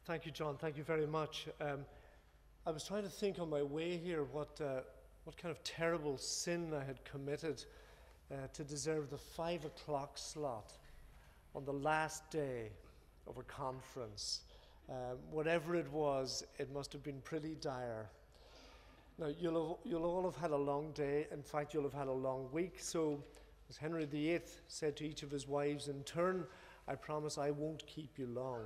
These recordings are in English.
Thank you, John. Thank you very much. I was trying to think on my way here what kind of terrible sin I had committed to deserve the 5 o'clock slot on the last day of a conference. Whatever it was, it must have been pretty dire. Now, you'll all have had a long day. In fact, you'll have had a long week. So, as Henry VIII said to each of his wives in turn, I promise I won't keep you long.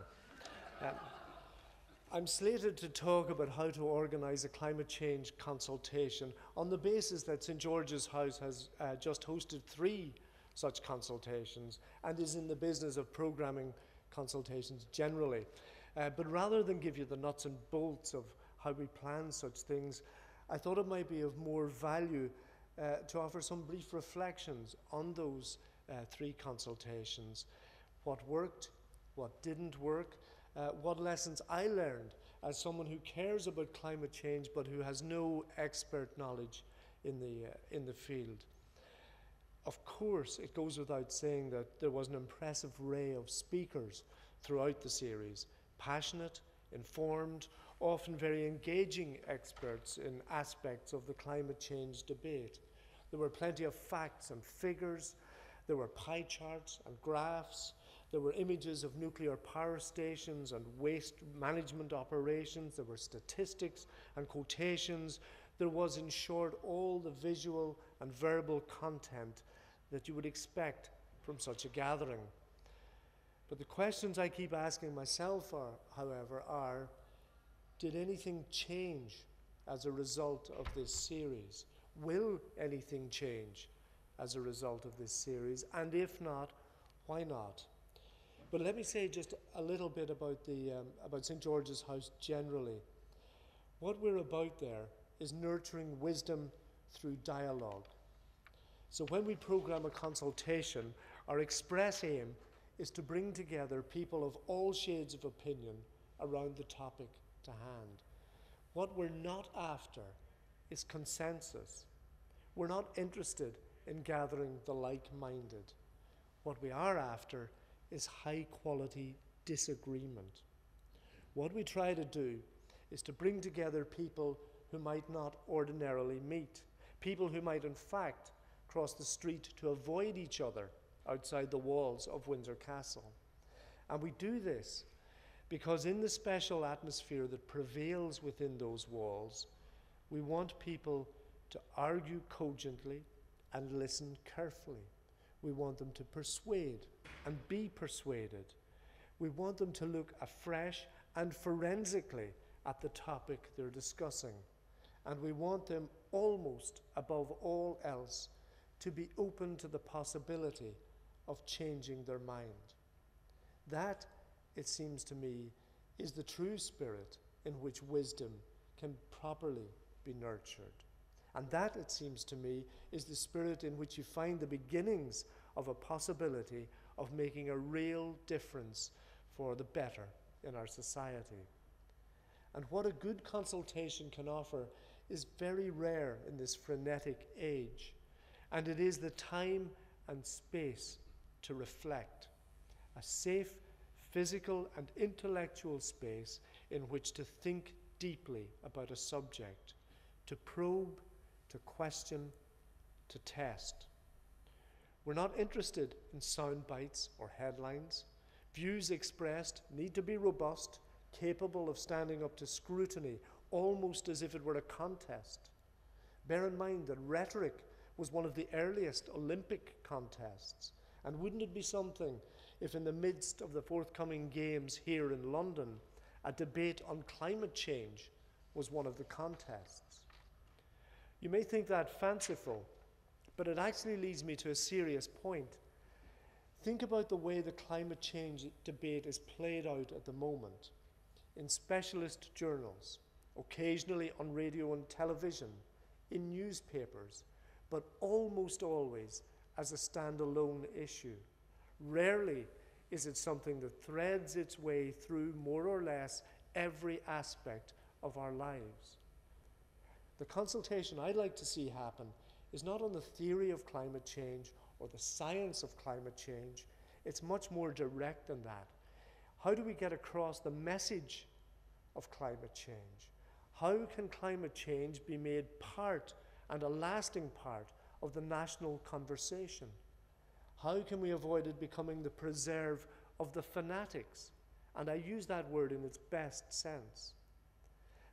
I'm slated to talk about how to organise a climate change consultation on the basis that St George's House has just hosted 3 such consultations and is in the business of programming consultations generally. But rather than give you the nuts and bolts of how we plan such things, I thought it might be of more value to offer some brief reflections on those 3 consultations. What worked, what didn't work, what lessons I learned as someone who cares about climate change but who has no expert knowledge in the field. Of course, it goes without saying that there was an impressive array of speakers throughout the series, passionate, informed, often very engaging experts in aspects of the climate change debate. There were plenty of facts and figures, there were pie charts and graphs, there were images of nuclear power stations and waste management operations, there were statistics and quotations. There was, in short, all the visual and verbal content that you would expect from such a gathering. But the questions I keep asking myself, however, are, did anything change as a result of this series? Will anything change as a result of this series? And if not, why not? But let me say just a little bit about St George's House generally. What we're about there is nurturing wisdom through dialogue. So when we program a consultation, our express aim is to bring together people of all shades of opinion around the topic to hand. What we're not after is consensus. We're not interested in gathering the like-minded. What we are after is high-quality disagreement. What we try to do is to bring together people who might not ordinarily meet, people who might in fact cross the street to avoid each other outside the walls of Windsor Castle. And we do this because in the special atmosphere that prevails within those walls, we want people to argue cogently and listen carefully. We want them to persuade and be persuaded. We want them to look afresh and forensically at the topic they're discussing. And we want them, almost above all else, to be open to the possibility of changing their mind. That, it seems to me, is the true spirit in which wisdom can properly be nurtured. And that, it seems to me, is the spirit in which you find the beginnings of a possibility of making a real difference for the better in our society. And what a good consultation can offer is very rare in this frenetic age. And it is the time and space to reflect, a safe physical and intellectual space in which to think deeply about a subject, to probe, to question, to test. We're not interested in sound bites or headlines. Views expressed need to be robust, capable of standing up to scrutiny, almost as if it were a contest. Bear in mind that rhetoric was one of the earliest Olympic contests. And wouldn't it be something if in the midst of the forthcoming games here in London, a debate on climate change was one of the contests? You may think that fanciful, but it actually leads me to a serious point. Think about the way the climate change debate is played out at the moment in specialist journals, occasionally on radio and television, in newspapers, but almost always as a standalone issue. Rarely is it something that threads its way through more or less every aspect of our lives. The consultation I'd like to see happen is not on the theory of climate change or the science of climate change. It's much more direct than that. How do we get across the message of climate change? How can climate change be made part and a lasting part of the national conversation? How can we avoid it becoming the preserve of the fanatics? And I use that word in its best sense.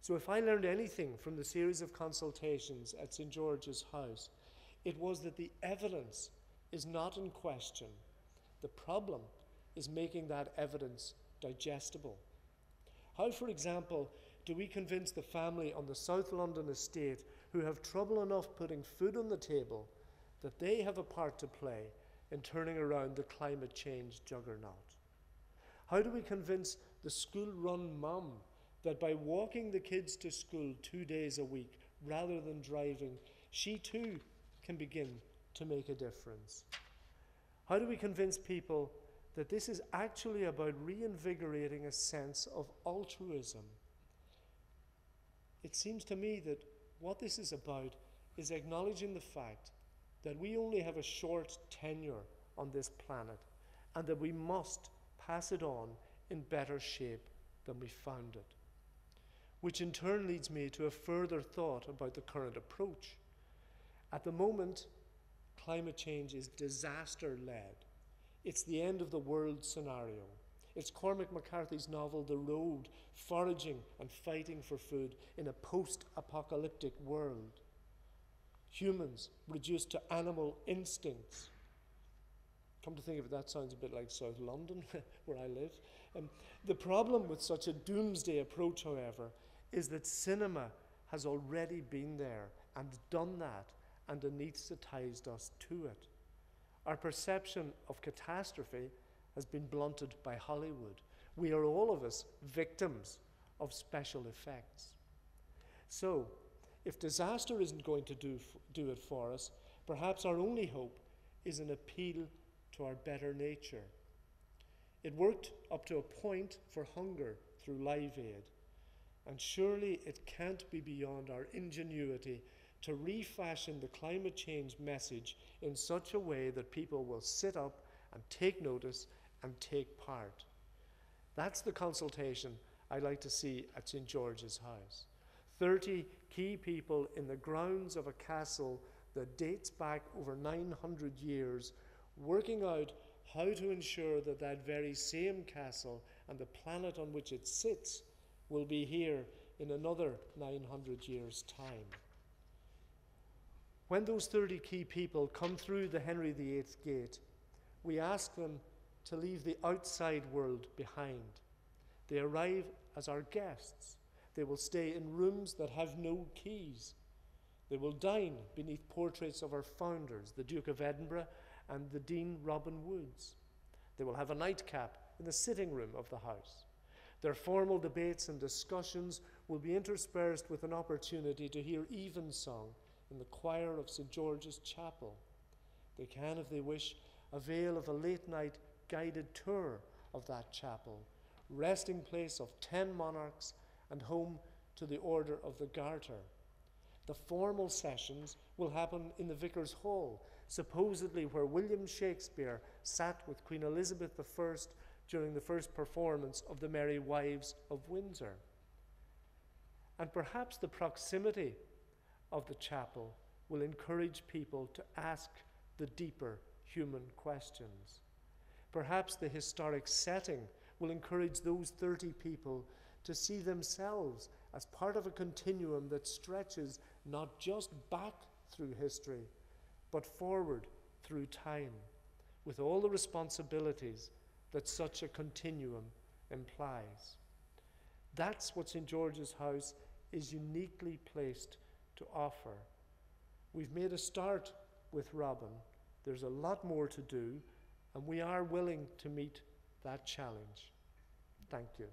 So if I learned anything from the series of consultations at St. George's House, it was that the evidence is not in question. The problem is making that evidence digestible. How, for example, do we convince the family on the South London estate who have trouble enough putting food on the table that they have a part to play in turning around the climate change juggernaut? How do we convince the school-run mum that by walking the kids to school 2 days a week rather than driving, she too can begin to make a difference? How do we convince people that this is actually about reinvigorating a sense of altruism? It seems to me that what this is about is acknowledging the fact that we only have a short tenure on this planet and that we must pass it on in better shape than we found it. Which in turn leads me to a further thought about the current approach. At the moment, climate change is disaster-led. It's the end of the world scenario. It's Cormac McCarthy's novel The Road, foraging and fighting for food in a post-apocalyptic world. Humans reduced to animal instincts. Come to think of it, that sounds a bit like South London, where I live. The problem with such a doomsday approach, however, is that cinema has already been there and done that and anaesthetized us to it. Our perception of catastrophe has been blunted by Hollywood. We are all of us victims of special effects. So, if disaster isn't going to do it for us, perhaps our only hope is an appeal to our better nature. It worked up to a point for hunger through Live Aid, and surely it can't be beyond our ingenuity to refashion the climate change message in such a way that people will sit up and take notice and take part. That's the consultation I'd like to see at St. George's House. 30 key people in the grounds of a castle that dates back over 900 years, working out how to ensure that that very same castle and the planet on which it sits will be here in another 900 years' time. When those 30 key people come through the Henry VIII gate, we ask them to leave the outside world behind. They arrive as our guests. They will stay in rooms that have no keys. They will dine beneath portraits of our founders, the Duke of Edinburgh and the Dean Robin Woods. They will have a nightcap in the sitting room of the house. Their formal debates and discussions will be interspersed with an opportunity to hear evensong in the choir of St. George's Chapel. They can, if they wish, avail of a late-night guided tour of that chapel, resting place of 10 monarchs and home to the Order of the Garter. The formal sessions will happen in the Vicar's Hall, supposedly where William Shakespeare sat with Queen Elizabeth I during the first performance of The Merry Wives of Windsor. And perhaps the proximity of the chapel will encourage people to ask the deeper human questions. Perhaps the historic setting will encourage those 30 people to see themselves as part of a continuum that stretches not just back through history, but forward through time, with all the responsibilities that such a continuum implies. That's what St. George's House is uniquely placed to offer. We've made a start with Robin. There's a lot more to do, and we are willing to meet that challenge. Thank you.